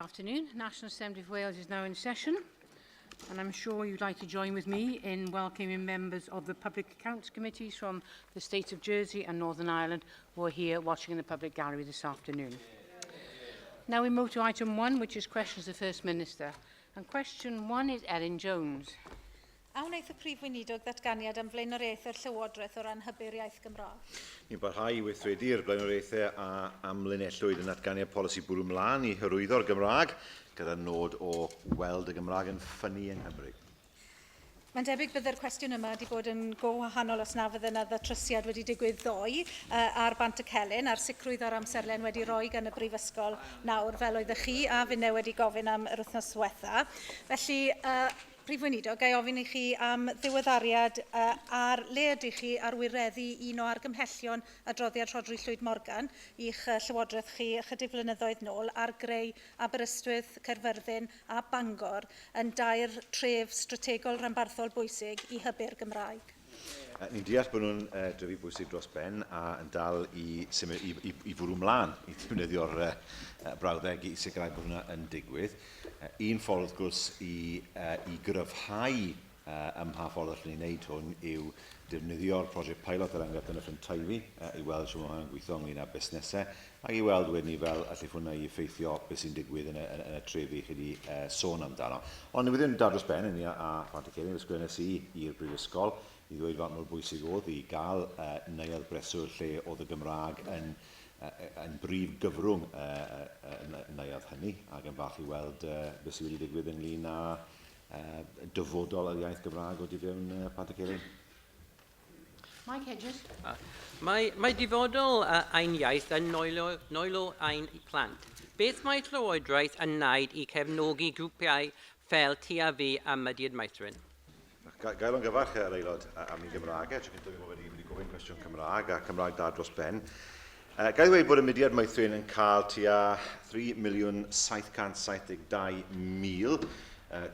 afternoon. National Assembly of Wales is now in session, and I'm sure you'd like to join with me in welcoming members of the Public Accounts Committees from the states of Jersey and Northern Ireland who are here watching in the public gallery this afternoon. Now we move to item 1, which is questions to the First Minister. And question 1 is Elin Jones. A wnaeth y Prif Weinidog ddatganiad am flaenoriaethau'r Llywodraeth o ran hybu'r iaith Gymraeg? Ni'n barhau i weithredu'r blaenoriaethau a amlinellwyd yn datganiad polisi bwrw mlaen i hyrwyddo'r Gymraeg, gyda nod o weld y Gymraeg yn ffynnu yng Nghymru. Mae'n debyg byddai'r cwestiwn yma wedi bod yn go wahanol os na fydd yna ddatrysiad wedi digwydd ddoe ar Bant y Celyn, a'r sicrwydd o'r amserlen wedi rhoi gan y Brifysgol nawr fel oeddech chi, a fyne wedi gofyn am yr wythnos diwetha. Felly, Prif Weinidog, gai ofyn i chi am ddiweddariad ar le ydych chi arwireddu un o argymhellion adroddiad Rhodri Llwyd Morgan i'ch Llywodraeth chi ychydig flynyddoedd nôl ar greu Aberystwyth, Caerfyrddin a Bangor yn dair tref strategol rhanbarthol bwysig i hybu'r Gymraeg. Ni'n deall bod nhw'n dryfu bwysig dros ben a yn dal i fwrw mlaen i ddefnyddio'r brawddeg i sicrhau bod hwnna yn digwydd. Un ffordd gwrs i gryfhau ym mha ffordd allwn ni'n gwneud hwn yw defnyddio'r prosiect pilot yr enghraifft yn y Ffrantaifi i weld sy'n hwnna'n gweithio ynglyn â busnesau ac i weld wedyn ni fel allai hwnna i effeithio beth sy'n digwydd yn y trefi chi wedi sôn amdano. Ond newyddion dar dros ben yn ni a Bant y Celyn ysgrifennes i'r Brifysgol i ddweud fath mor bwysig oedd i gael neuadd breswyl lle oedd y Gymraeg yn brif gyfrwng neuadd hynny ac yn fach i weld beth sydd wedi digwydd ynglyn â dyfodol yr iaith Gymraeg o difewn Bant y Celyn. Mike Hedges. Mae difodol ein iaith yn noelo ein plant. Beth mae Llywodraeth yn wneud i cefnogi grwpiau fel TAV a Mydiad Maethrin? Gael o'n gyfarch yr aelod am ei Gymraeg, trwy gyntaf fi wedi gofyn cwestiwn Cymraeg a Cymraeg da dros ben. Gael dweud bod y Mudiad Maethrin yn cael tua 3,772,000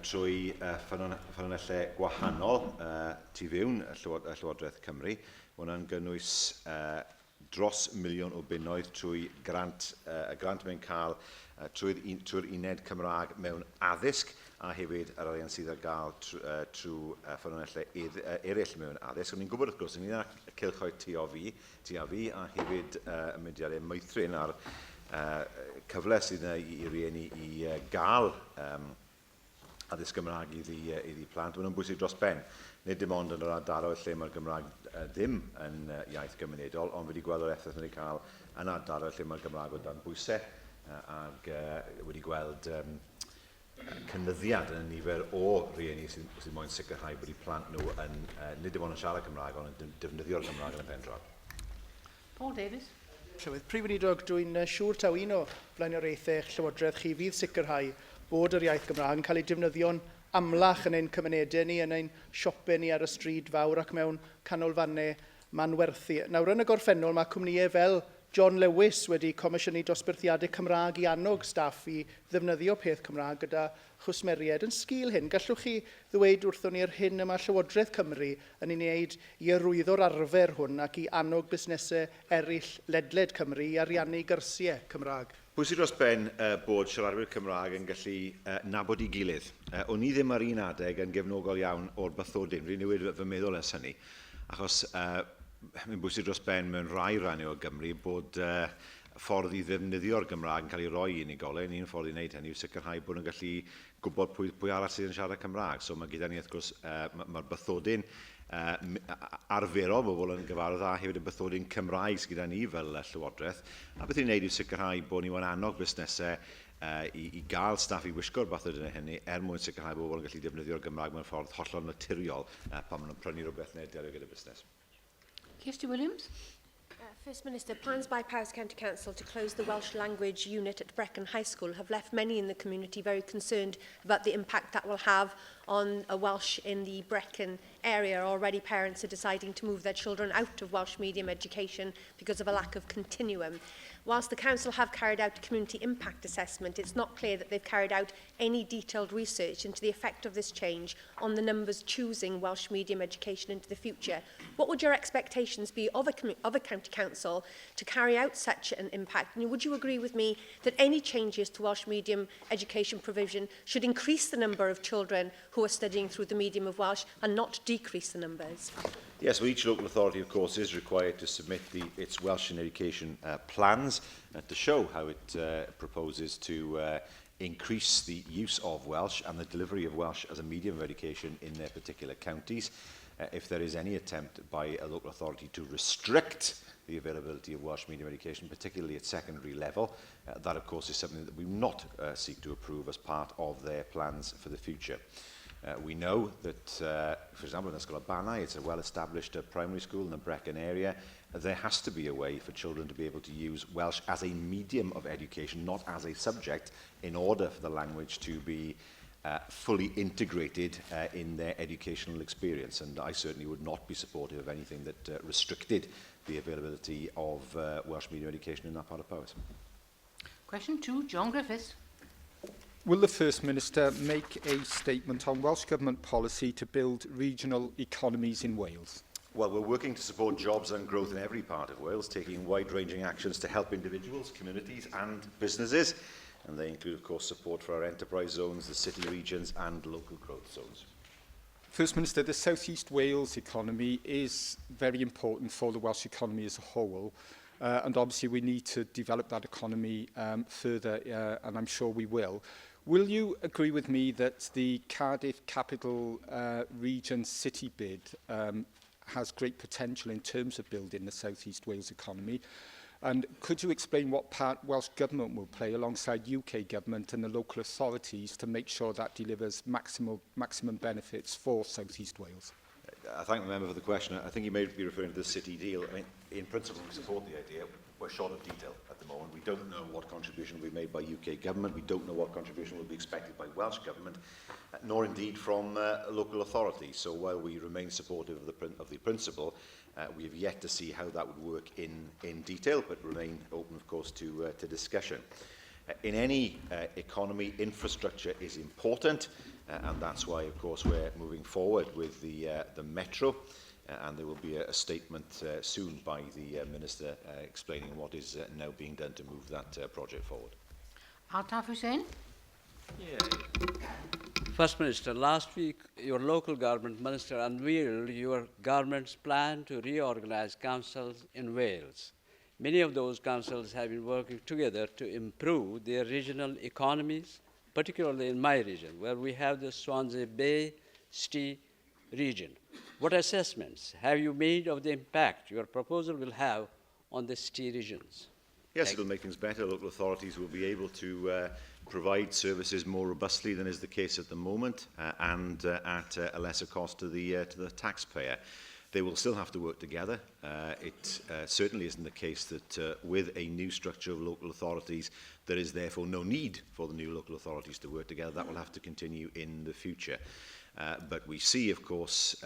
trwy ffynonellau gwahanol tu fewn y Llywodraeth Cymru. Hwna'n gynnwys dros miliwn o bunnoedd trwy grant mewn cael trwy'r uned Cymraeg mewn addysg a hefyd yr arian sydd ar gael trwy ffynonellau eraill mewn addysg. Ni'n gwybod wrth gwrs, ni'n y cylchoedd TAV a hefyd y Mudiadau Maethrin a'r cyfle sydd yna i rieni i gael addysg Gymraeg iddi plant. Mae'n bwysig dros ben. Nid dim ond yn yr ardaloedd lle mae'r Gymraeg ddim yn iaith gymunedol, ond wedi gweld o'r effaith wedi cael yn ardaloedd lle mae'r Gymraeg o dan bwysau ac wedi gweld cynyddiad yn y nifer o rieni sydd moyn sicrhau bod eu plant nhw yn nid dim ond yn siarad Cymraeg, ond yn defnyddio'r Gymraeg yn y pen draw. Paul Davies. Llywydd Prif Weinidog, dwi'n siŵr taw un o blaenoriaethau Llywodraeth chi fydd sicrhau bod yr iaith Gymraeg yn cael ei defnyddio'n amlach yn ein cymunedau ni, yn ein siopau ni ar y stryd fawr ac mewn canolfannau manwerthu. Nawr, yn y gorffennol, mae cwmnïau fel John Lewis wedi comisiynu dosbarthiadau Cymraeg i annog staff i ddefnyddio peth Cymraeg gyda chwsmeriad. Yn sgil hyn, gallwch chi ddweud wrthon ni'r hyn yma Llywodraeth Cymru yn ei wneud i arwyddo'r arfer hwn ac i annog busnesau eraill ledled Cymru i ariannu gyrsiau Cymraeg? Bwysig dros ben bod siaradwyr Cymraeg yn gallu nabod i gilydd. O'n i ddim ar un adeg yn gefnogol iawn o'r bathodyn. Rwy'n newid fy meddwl ers hynny. Achos mae'n bwysig dros ben mewn rai rannau o Gymru bod ffordd i ddefnyddio'r Gymraeg yn cael ei roi i unigolyn. Un ffordd i wneud hynny yw sicrhau bod nhw'n gallu gwybod pwy arall sydd yn siarad Cymraeg. So mae gyda ni, wrth gwrs, mae'r bathodyn arferol bobl yn gyfarwydd a hefyd y bathodyn Cymraeg sydd gyda ni fel Llywodraeth. A beth i'n gwneud yw sicrhau bod ni'n annog busnesau i gael staff i wisgo'r bathodyn hynny mwyn sicrhau bod bobl yn gallu defnyddio'r Gymraeg mewn ffordd hollol naturiol pan maen nhw'n prynu rhywbeth neu delio gyda busnes. Kirsty Williams. First Minister, plans by Powys County Council to close the Welsh language unit at Brecon High School have left many in the community very concerned about the impact that will have on Welsh in the Brecon area, already parents are deciding to move their children out of Welsh medium education because of a lack of continuum. Whilst the Council have carried out a community impact assessment, it's not clear that they've carried out any detailed research into the effect of this change on the numbers choosing Welsh medium education into the future. What would your expectations be of a county council to carry out such an impact? And would you agree with me that any changes to Welsh medium education provision should increase the number of children who are studying through the medium of Welsh and not decrease the numbers? Yes, well, each local authority, of course, is required to submit its Welsh in education plans to show how it proposes to increase the use of Welsh and the delivery of Welsh as a medium of education in their particular counties. If there is any attempt by a local authority to restrict the availability of Welsh medium education, particularly at secondary level, that, of course, is something that we will not seek to approve as part of their plans for the future. We know that, for example, in Ysgol Abanau, it's a well-established primary school in the Brecon area. There has to be a way for children to be able to use Welsh as a medium of education, not as a subject, in order for the language to be fully integrated in their educational experience. And I certainly would not be supportive of anything that restricted the availability of Welsh medium education in that part of Powys. Question 2, John Griffiths. Will the First Minister make a statement on Welsh Government policy to build regional economies in Wales? Well, we're working to support jobs and growth in every part of Wales, taking wide-ranging actions to help individuals, communities and businesses. And they include, of course, support for our enterprise zones, the city regions and local growth zones. First Minister, the South East Wales economy is very important for the Welsh economy as a whole. And obviously we need to develop that economy further, and I'm sure we will. Will you agree with me that the Cardiff Capital Region City bid has great potential in terms of building the South East Wales economy? And could you explain what part Welsh Government will play alongside UK Government and the local authorities to make sure that delivers maximum benefits for South East Wales? I thank the member for the question. I think you may be referring to the city deal. I mean, in principle, we support the idea. We're short of detail at the moment. We don't know what contribution will be made by UK Government. We don't know what contribution will be expected by Welsh Government, nor indeed from local authorities. So while we remain supportive of the principle, we have yet to see how that would work in detail, but remain open, of course, to discussion. In any economy, infrastructure is important, and that's why, of course, we're moving forward with the Metro, and there will be a statement soon by the Minister explaining what is now being done to move that project forward. Altaf Hussain. First Minister, last week your local government minister unveiled your government's plan to reorganise councils in Wales. Many of those councils have been working together to improve their regional economies, particularly in my region, where we have the Swansea Bay Stee region. What assessments have you made of the impact your proposal will have on the Stee regions? Yes, it will make things better. Local authorities will be able to provide services more robustly than is the case at the moment, and at a lesser cost to the taxpayer. They will still have to work together. It certainly isn't the case that with a new structure of local authorities, there is therefore no need for the new local authorities to work together. That will have to continue in the future. But we see, of course,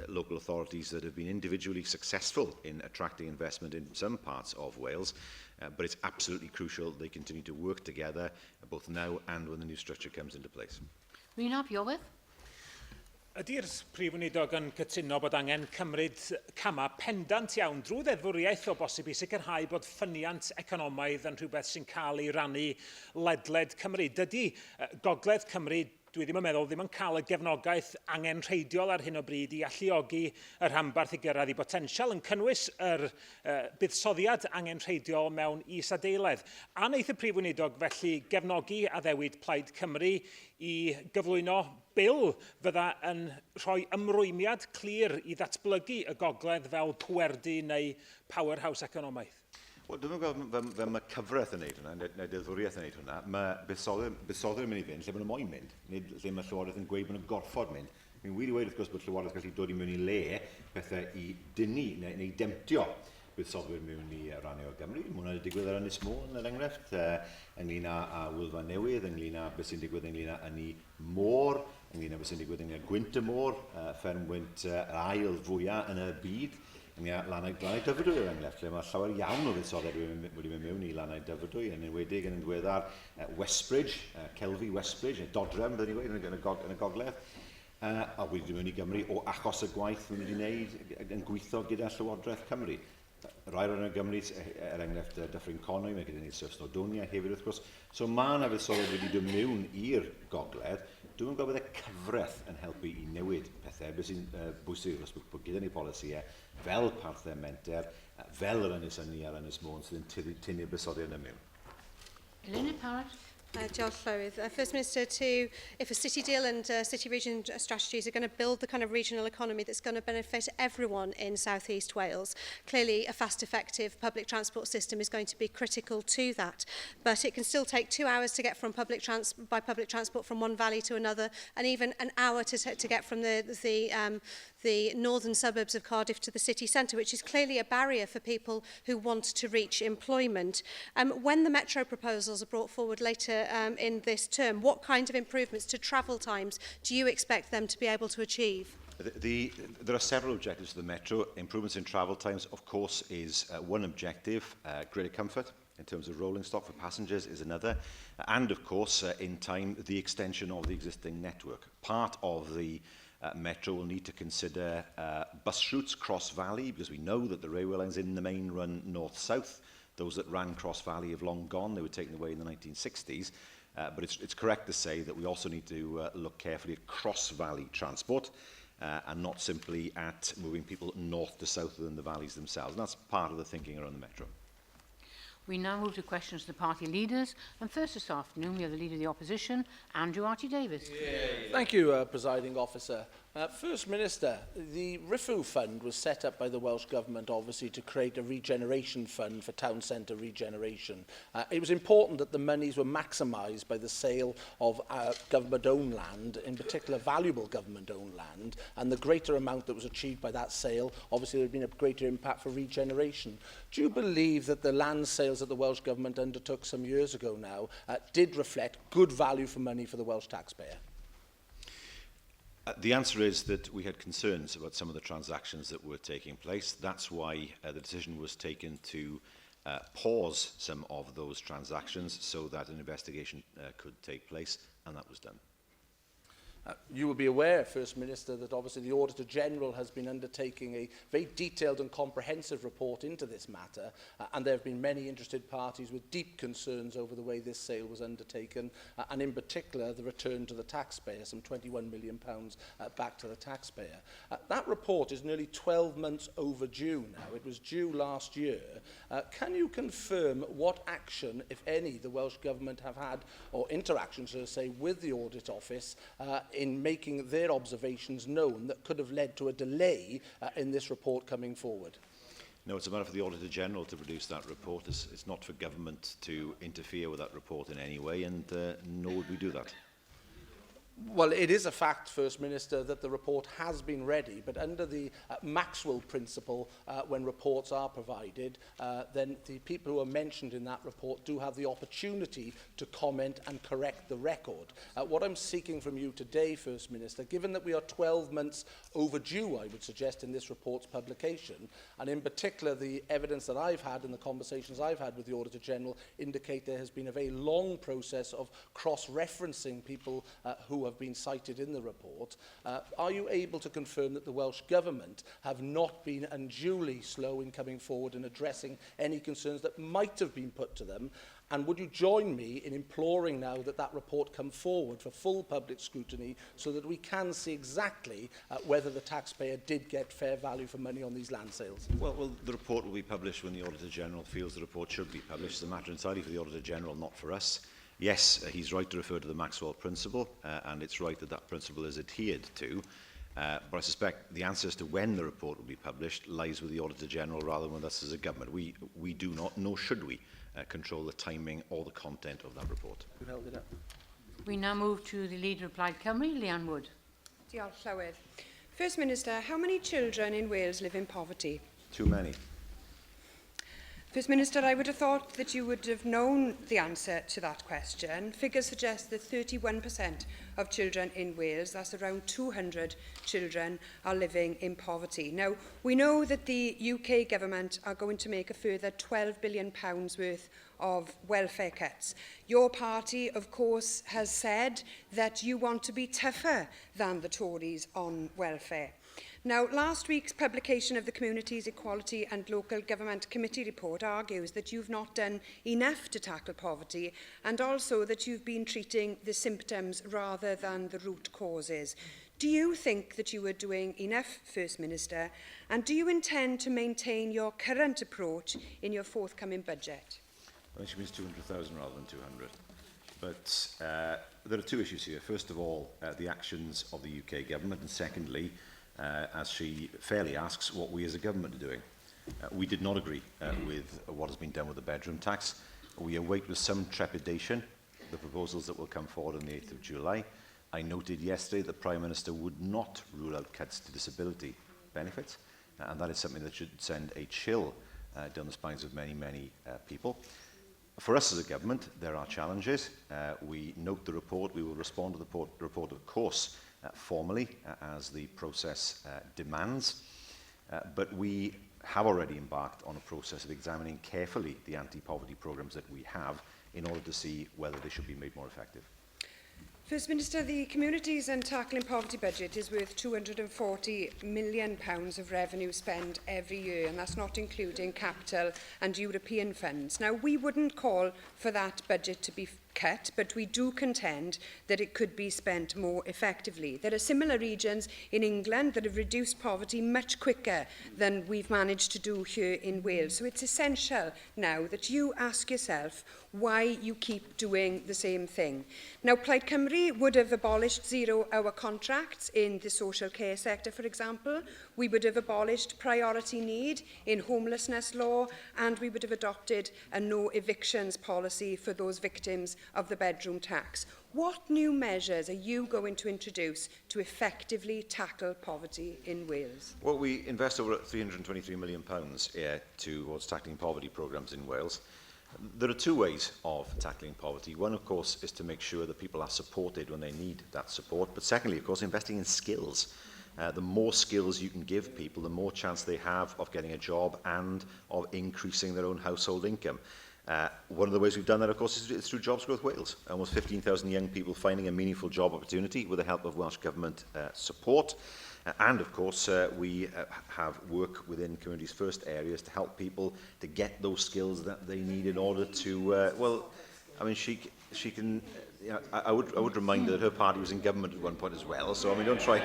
local authorities that have been individually successful in attracting investment in some parts of Wales, but it's absolutely crucial they continue to work together, both now and when the new structure comes into place. Rhynab Iorwerth. Ydy'r Prif Weinidog yn cytuno bod angen cymryd camau pendant iawn drwy ddeddfwriaeth o bosib i sicrhau bod ffyniant economaidd yn rhywbeth sy'n cael ei rannu ledled Cymru. Dydy Gogledd Cymru, dwi ddim yn meddwl, ddim yn cael y gefnogaeth angenrheidiol ar hyn o bryd i alluogi y rhanbarth i gyrraedd i potensial yn cynnwys yr buddsoddiad angenrheidiol mewn is-adeiledd. A wneith y Prif Weinidog felly gefnogi a ddewid Plaid Cymru i gyflwyno bil fydda yn rhoi ymrwymiad clir i ddatblygu y Gogledd fel pwerdu neu powerhouse economaidd? Wel, dwi'n meddwl fe mae cyfraith yn neud hwnna, neu deddfwriaeth yn neud hwnna. Mae buddsoddiad yn mynd i fynd lle maen nhw moyn mynd, nid lle mae Llywodraeth yn gweud bod nhw'n gorffod mynd. Mi'n wir i weid, wrth gwrs, bod Llywodraeth gallu dod i mewn i le pethau i dynnu neu demtio buddsodwyr mewn i rannu o Gymru. Mae hwnna wedi digwydd ar Ynys Môn, yn enghraifft, ynglyn â Wylfa Newydd, ynglyn â beth sy'n digwydd ynglyn â Ynni Môr, ynglyn â beth sy'n digwydd ynglyn â Gwynt y Môr, fferm Gwynt yr ail fwyaf yn y byd, ynglyn â Lannau Dyfrdwy er enghraifft, lle mae llawer iawn o fuddsodwyr wedi mynd mewn i Lannau Dyfrdwy, yn enwedig yn ddiweddar Westbridge, Celfi Westbridge, neu Dodrem, byddwn ni'n gweud, yn y gogledd, a wedi mynd i Gymru o achos y gwaith maen nhw wedi gwneud yn gweithio gyda Llywodraeth Cymru. Rai o'r Gymru, er enghraifft Dyffryn Conwy, mae gyda ni Sir Snowdonia hefyd wrth gwrs. So mae yna fuddsodwyr wedi dod mewn i'r gogledd. Dwi'n gwybod bod y cyfraith yn helpu i newid pethau. Beth sy'n bwysig wrth gwrs bod gyda ni polisïau fel parthau menter, fel yr Ynys Ynni a'r Ynys Môn sydd yn tynnu'r buddsodwyr yna mewn. Elena Parrott. Diolch Llywydd. First Minister, if a city deal and city region strategies are going to build the kind of regional economy that's going to benefit everyone in South East Wales, clearly a fast, effective public transport system is going to be critical to that. But it can still take 2 hours to get from public transport from one valley to another, and even an hour to get from the northern suburbs of Cardiff to the city centre, which is clearly a barrier for people who want to reach employment. When the metro proposals are brought forward later in this term, what kind of improvements to travel times do you expect them to be able to achieve? There are several objectives for the Metro. Improvements in travel times, of course, is one objective. Greater comfort in terms of rolling stock for passengers is another. And, of course, in time, the extension of the existing network. Part of the Metro will need to consider bus routes cross valley, because we know that the railway lines in the main run north-south. Those that ran cross valley have long gone. They were taken away in the 1960s. But it's correct to say that we also need to look carefully at cross valley transport and not simply at moving people north to south within the valleys themselves. And that's part of the thinking around the Metro. We now move to questions to the party leaders. And first this afternoon, we have the Leader of the Opposition, Andrew Archie-Davies. Thank you, Presiding Officer. First Minister, the RIFU Fund was set up by the Welsh Government, obviously, to create a regeneration fund for town centre regeneration. It was important that the monies were maximised by the sale of government-owned land, in particular valuable government-owned land, and the greater amount that was achieved by that sale, obviously there had been a greater impact for regeneration. Do you believe that the land sales that the Welsh Government undertook some years ago now did reflect good value for money for the Welsh taxpayer? The answer is that we had concerns about some of the transactions that were taking place. That's why the decision was taken to pause some of those transactions so that an investigation could take place, and that was done. You will be aware, First Minister, that obviously the Auditor General has been undertaking a very detailed and comprehensive report into this matter, and there have been many interested parties with deep concerns over the way this sale was undertaken, and in particular the return to the taxpayer, some £21 million back to the taxpayer. That report is nearly 12 months overdue now. It was due last year. Can you confirm what action, if any, the Welsh Government have had, or interactions, so to say, with the Audit Office in making their observations known that could have led to a delay in this report coming forward? No, it's a matter for the Auditor General to produce that report. It's not for government to interfere with that report in any way, and nor would we do that. Well, it is a fact, First Minister, that the report has been ready, but under the Maxwell principle, when reports are provided, then the people who are mentioned in that report do have the opportunity to comment and correct the record. What I'm seeking from you today, First Minister, given that we are 12 months overdue, I would suggest, in this report's publication, and in particular the evidence that I've had and the conversations I've had with the Auditor General indicate there has been a very long process of cross-referencing people who have been cited in the report. Are you able to confirm that the Welsh Government have not been unduly slow in coming forward and addressing any concerns that might have been put to them? And would you join me in imploring now that that report come forward for full public scrutiny so that we can see exactly whether the taxpayer did get fair value for money on these land sales? Well, the report will be published when the Auditor General feels the report should be published. It's a matter entirely for the Auditor General, not for us. Yes, he's right to refer to the Maxwell principle, and it's right that that principle is adhered to. But I suspect the answer as to when the report will be published lies with the Auditor General rather than with us as a government. We do not, nor should we, control the timing or the content of that report. We now move to the Leader of Plaid Cymru, Leanne Wood. Diolch, Llywydd. First Minister, how many children in Wales live in poverty? Too many. First Minister, I would have thought that you would have known the answer to that question. Figures suggest that 31% of children in Wales, that's around 200 children, are living in poverty. Now, we know that the UK government are going to make a further £12 billion worth of welfare cuts. Your party, of course, has said that you want to be tougher than the Tories on welfare. Now, last week's publication of the Communities, Equality and Local Government Committee report argues that you've not done enough to tackle poverty, and also that you've been treating the symptoms rather than the root causes. Do you think that you are doing enough, First Minister, and do you intend to maintain your current approach in your forthcoming budget? I think she means 200,000 rather than 200. But there are two issues here. First of all, the actions of the UK government, and secondly, as she fairly asks, what we as a government are doing. We did not agree with what has been done with the bedroom tax. We await with some trepidation the proposals that will come forward on the 8th of July. I noted yesterday that the Prime Minister would not rule out cuts to disability benefits, and that is something that should send a chill down the spines of many, many people. For us as a government, there are challenges. We note the report. We will respond to the report, of course, formally, as the process demands. But we have already embarked on a process of examining carefully the anti-poverty programmes that we have in order to see whether they should be made more effective. First Minister, the Communities and Tackling Poverty budget is worth £240 million of revenue spent every year, and that's not including capital and European funds. Now, we wouldn't call for that budget to be cut, but we do contend that it could be spent more effectively. There are similar regions in England that have reduced poverty much quicker than we've managed to do here in Wales. So it's essential now that you ask yourself why you keep doing the same thing. Now, Plaid Cymru would have abolished zero-hour contracts in the social care sector, for example. We would have abolished priority need in homelessness law, and we would have adopted a no evictions policy for those victims of the bedroom tax. What new measures are you going to introduce to effectively tackle poverty in Wales? Well, we invest over £323 million towards tackling poverty programmes in Wales. There are two ways of tackling poverty. One, of course, is to make sure that people are supported when they need that support. But secondly, of course, investing in skills. The more skills you can give people, the more chance they have of getting a job and of increasing their own household income. One of the ways we've done that, of course, is through Jobs Growth Wales. Almost 15,000 young people finding a meaningful job opportunity with the help of Welsh Government support. And, of course, we have work witin Communities First areas to help people to get those skills that they need in order to, well, I mean, she can... I would remind her that her party was in government at one point as well. So I mean, don't try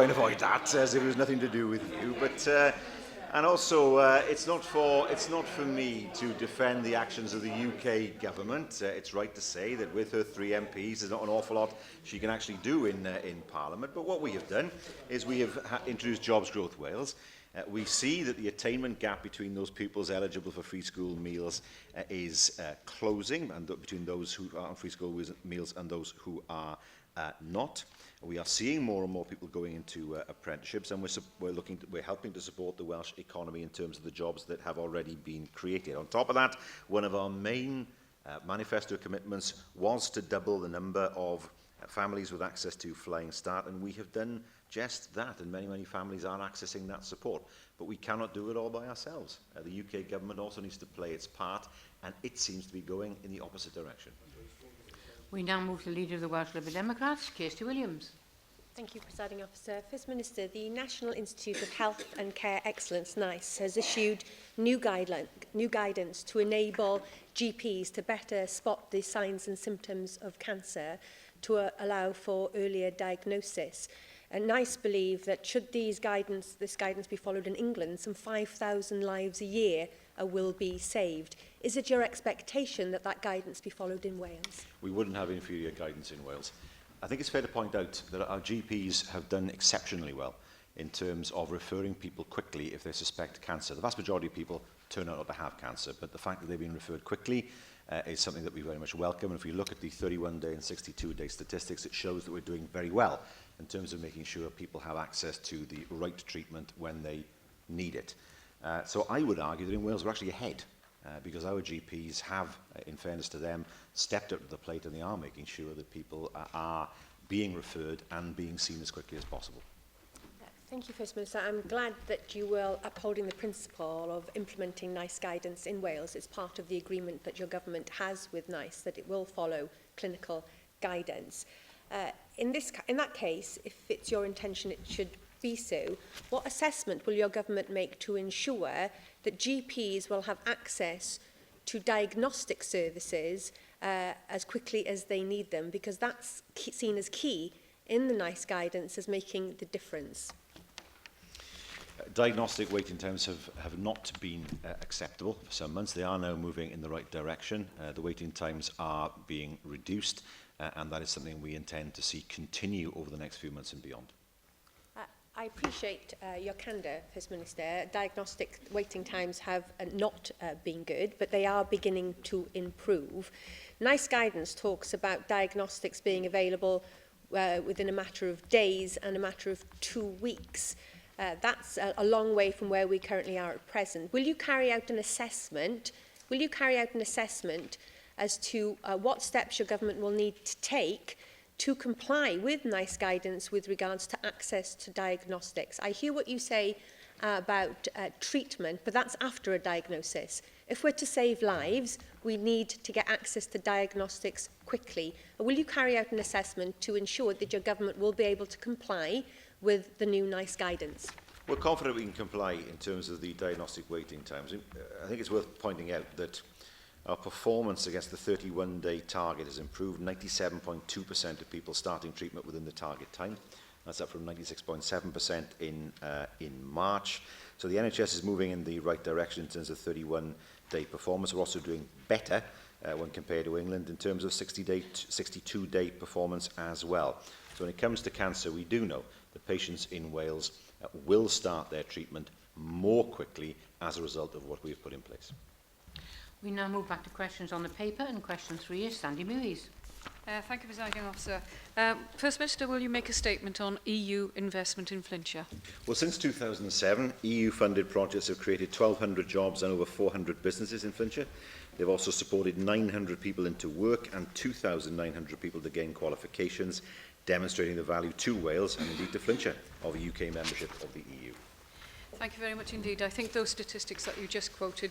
and avoid that as if it was nothing to do with you. But and also, it's not for me to defend the actions of the UK government. It's right to say that with her 3 MPs, there's not an awful lot she can actually do in Parliament. But what we have done is we have introduced Jobs Growth Wales. We see that the attainment gap between those pupils eligible for free school meals is closing, and between those who are on free school meals and those who are not. We are seeing more and more people going into apprenticeships, and we're helping to support the Welsh economy in terms of the jobs that have already been created. On top of that, one of our main manifesto commitments was to double the number of families with access to Flying Start, and we have done just that, and many, many families are accessing that support. But we cannot do it all by ourselves. The UK government also needs to play its part, and it seems to be going in the opposite direction. We now move to the Leader of the Welsh Liberal Democrats, Kirsty Williams. Thank you, Presiding Officer. First Minister, the National Institute of Health and Care Excellence, NICE, has issued new guidance to enable GPs to better spot the signs and symptoms of cancer to allow for earlier diagnosis. And NICE believe that should this guidance be followed in England, some 5,000 lives a year will be saved. Is it your expectation that that guidance be followed in Wales? We wouldn't have inferior guidance in Wales. I think it's fair to point out that our GPs have done exceptionally well in terms of referring people quickly if they suspect cancer. The vast majority of people turn out not to have cancer, but the fact that they've been referred quickly is something that we very much welcome. And if we look at the 31-day and 62-day statistics, it shows that we're doing very well in terms of making sure people have access to the right treatment when they need it. So I would argue that in Wales we're actually ahead because our GPs have, in fairness to them, stepped up to the plate, and they are making sure that people are being referred and being seen as quickly as possible. Thank you, First Minister. I'm glad that you will upholding the principle of implementing NICE guidance in Wales. It's part of the agreement that your government has with NICE that it will follow clinical guidance. In that case, if it's your intention it should be so, what assessment will your government make to ensure that GPs will have access to diagnostic services as quickly as they need them? Because that's seen as key in the NICE guidance as making the difference. Diagnostic waiting times have not been acceptable for some months. They are now moving in the right direction. The waiting times are being reduced, and that is something we intend to see continue over the next few months and beyond. I appreciate your candour, First Minister. Diagnostic waiting times have not been good, but they are beginning to improve. NICE guidance talks about diagnostics being available within a matter of days and a matter of 2 weeks. That's a long way from where we currently are at present. Will you carry out an assessment? Will you carry out an assessment as to what steps your government will need to take to comply with NICE guidance with regards to access to diagnostics? I hear what you say about treatment, but that's after a diagnosis. If we're to save lives, we need to get access to diagnostics quickly. Will you carry out an assessment to ensure that your government will be able to comply with the new NICE guidance? We're confident we can comply in terms of the diagnostic waiting times. I think it's worth pointing out that our performance against the 31-day target has improved. 97.2% of people starting treatment within the target time. That's up from 96.7% in March. So the NHS is moving in the right direction in terms of 31-day performance. We're also doing better when compared to England in terms of 62-day performance as well. So when it comes to cancer, we do know that patients in Wales will start their treatment more quickly as a result of what we've put in place. We now move back to questions on the paper, and question 3 is Sandy Movies. Thank you, Presiding Officer. First Minister, will you make a statement on EU investment in Flintshire? Well, since 2007, EU-funded projects have created 1,200 jobs and over 400 businesses in Flintshire. They've also supported 900 people into work and 2,900 people to gain qualifications, demonstrating the value to Wales and indeed to Flintshire of UK membership of the EU. Thank you very much indeed. I think those statistics that you just quoted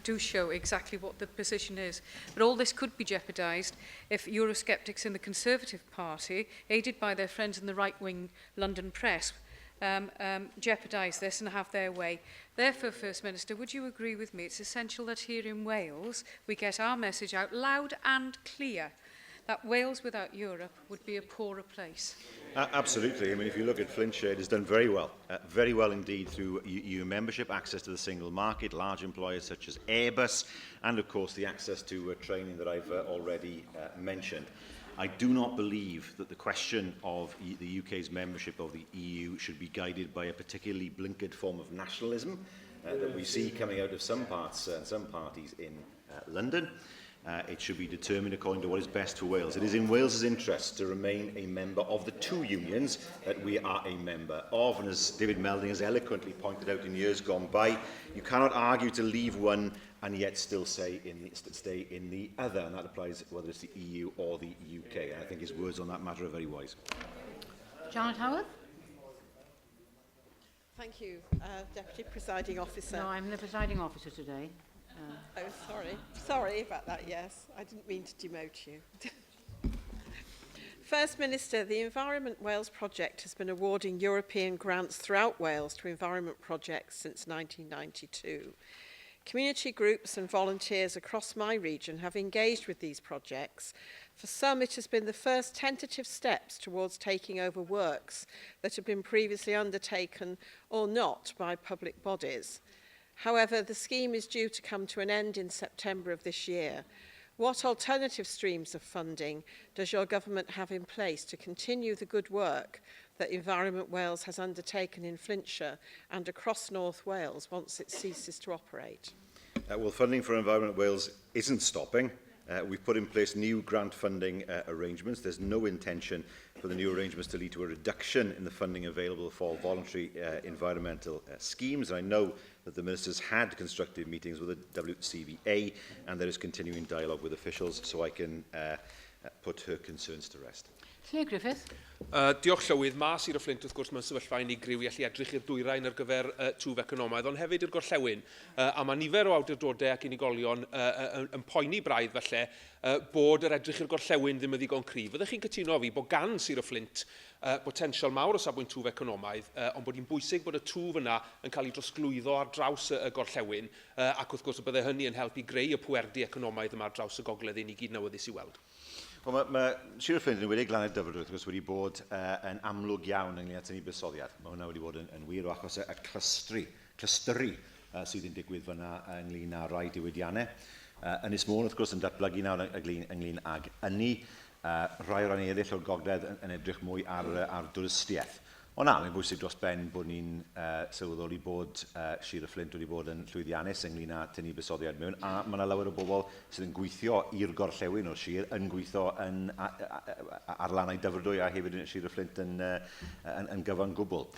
do show exactly what the position is. But all this could be jeopardised if Eurosceptics in the Conservative Party, aided by their friends in the right-wing London press, jeopardise this and have their way. Therefore, First Minister, would you agree with me it's essential that here in Wales we get our message out loud and clear that Wales without Europe would be a poorer place? Absolutely. I mean, if you look at Flintshire, it has done very well indeed through EU membership, access to the single market, large employers such as Airbus, and of course the access to training that I've already mentioned. I do not believe that the question of the UK's membership of the EU should be guided by a particularly blinkered form of nationalism that we see coming out of some parts and some parties in London. It should be determined according to what is best for Wales. It is in Wales's interest to remain a member of the two unions that we are a member of. And as David Melding has eloquently pointed out in years gone by, you cannot argue to leave one and yet still stay in the other. And that applies whether it's the EU or the UK. And I think his words on that matter are very wise. Janet Howard? Thank you, Deputy Presiding Officer. No, I'm the presiding officer today. Oh, sorry. Sorry about that, yes. I didn't mean to demote you. First Minister, the Environment Wales project has been awarding European grants throughout Wales to environment projects since 1992. Community groups and volunteers across my region have engaged with these projects. For some, it has been the first tentative steps towards taking over works that have been previously undertaken or not by public bodies. However, the scheme is due to come to an end in September of this year. What alternative streams of funding does your government have in place to continue the good work that Environment Wales has undertaken in Flintshire and across North Wales once it ceases to operate? Well, funding for Environment Wales isn't stopping. We've put in place new grant funding arrangements. There's no intention for the new arrangements to lead to a reduction in the funding available for voluntary environmental schemes. And I know that the Ministers had constructive meetings with the WCVA, and there is continuing dialogue with officials, so I can put her concerns to rest. Lle Griffith. Diolch Llywydd. Mae Sir y Fflint wrth gwrs mewn sefyllfa unigryw i allu edrych i'r dwyrain ar gyfer twf economaidd, ond hefyd i'r gorllewin. A mae nifer o awdurdodau ac unigolion yn poeni braidd falle bod yr edrych i'r gorllewin ddim yn ddigon cryf. Fyddech chi'n cytuno fi bod gan Sir y Fflint potensial mawr o safbwynt twf economaidd, ond bod hi'n bwysig bod y twf yna yn cael ei drosglwyddo ar draws y gorllewin, ac wrth gwrs bydde hynny yn helpu greu y pwerdi economaidd yma ar draws y gogledd i ni gyd newyddus i weld. Wel, mae Sir y Fflint yn wedi glaned dyfodol wrth gwrs wedi bod yn amlwg iawn ynglyn â tynnu buddsoddiad. Mae hwnna wedi bod yn wir o achos y clystyru sydd yn digwydd fyna ynglyn â rai diwydiannau. Ynys Môn wrth gwrs yn datblygu nawr ynglyn ag ynni. Rai o'r rhan eraill o'r gogledd yn edrych mwy ar dwristiaeth. Ond na, mae'n bwysig dros ben bod ni'n sylweddoli bod Sir y Fflint wedi bod yn llwyddiannus ynglyn â tynnu buddsoddiad mewn, a mae yna lawer o bobl sydd yn gweithio i'r gorllewin o'r Sir, yn gweithio ar lannau dyfrdwy a hefyd Sir y Fflint yn gyfan gwbl.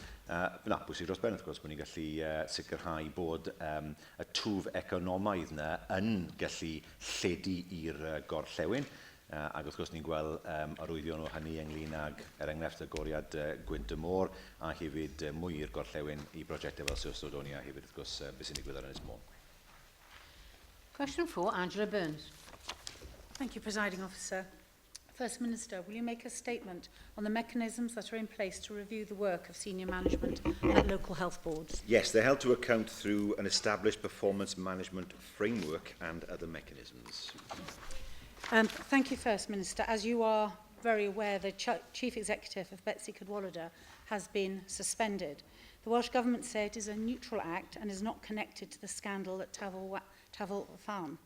Na, bwysig dros ben wrth gwrs bod ni'n gallu sicrhau bod y twf economaidd yna yn gallu lledu i'r gorllewin. Ac wrth gwrs ni'n gweld arwyddion o hynny ynglyn ag enghraifft agoriad Gwynt y Môr a hefyd mwy i'r gorllewin i brosiectau fel Sir Stodoni a hefyd wrth gwrs beth sy'n digwydd ar Ynys Môn. Question 4, Angela Burns. Thank you, Presiding Officer. First Minister, will you make a statement on the mechanisms that are in place to review the work of senior management at local health boards? Yes, they're held to account through an established performance management framework and other mechanisms. Thank you, First Minister. As you are very aware, the Chief Executive of Betsy Cadwallader has been suspended. The Welsh Government say it is a neutral act and is not connected to the scandal at Tafel Farm.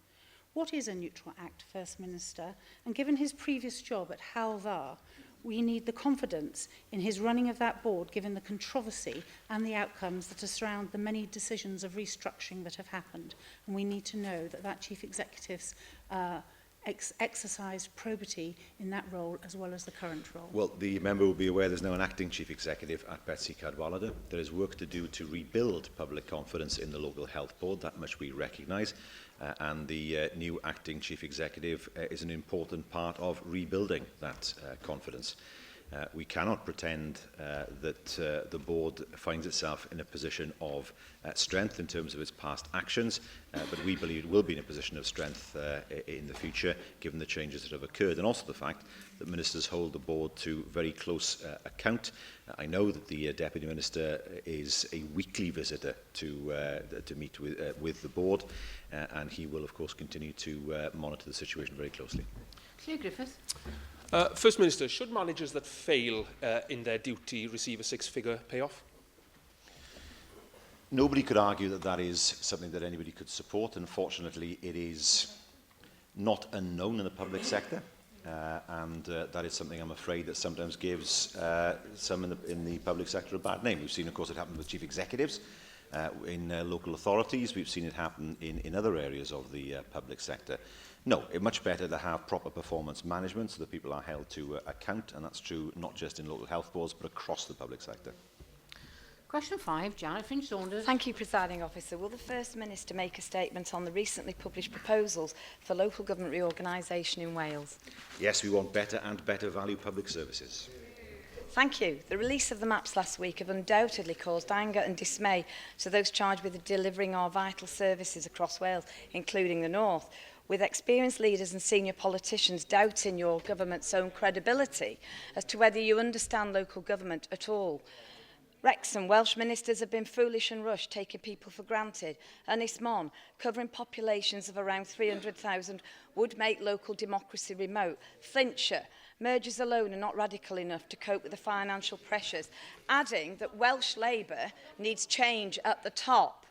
What is a neutral act, First Minister? And given his previous job at Hal Dda, we need the confidence in his running of that board, given the controversy and the outcomes that surround the many decisions of restructuring that have happened. And we need to know that that Chief Executive's exercised probity in that role as well as the current role. Well, the member will be aware there's now an acting Chief Executive at Betsy Cadwallader. There is work to do to rebuild public confidence in the local health board, that much we recognise, and the new acting Chief Executive is an important part of rebuilding that confidence. We cannot pretend that the board finds itself in a position of strength in terms of its past actions, but we believe it will be in a position of strength in the future, given the changes that have occurred, and also the fact that ministers hold the board to very close account. I know that the Deputy Minister is a weekly visitor to meet with the board, and he will, of course, continue to monitor the situation very closely. Lle Griffith. First Minister, should managers that fail in their duty receive a six-figure payoff? Nobody could argue that that is something that anybody could support. Unfortunately, it is not unknown in the public sector, and that is something I'm afraid that sometimes gives some in the public sector a bad name. We've seen, of course, it happen with chief executives in local authorities. We've seen it happen in other areas of the public sector. No, it's much better to have proper performance management so that people are held to account, and that's true not just in local health boards but across the public sector. Question 5, Janet Finch-Saunders. Thank you, Presiding Officer. Will the First Minister make a statement on the recently published proposals for local government reorganisation in Wales? Yes, we want better and better value public services. Thank you. The release of the maps last week have undoubtedly caused anger and dismay to those charged with delivering our vital services across Wales, including the North. With experienced leaders and senior politicians doubting your government's own credibility as to whether you understand local government at all. Wrexham, Welsh ministers have been foolish and rushed, taking people for granted. Ynys Môn, covering populations of around 300,000, would make local democracy remote. Flintshire, mergers alone are not radical enough to cope with the financial pressures, adding that Welsh Labour needs change at the top.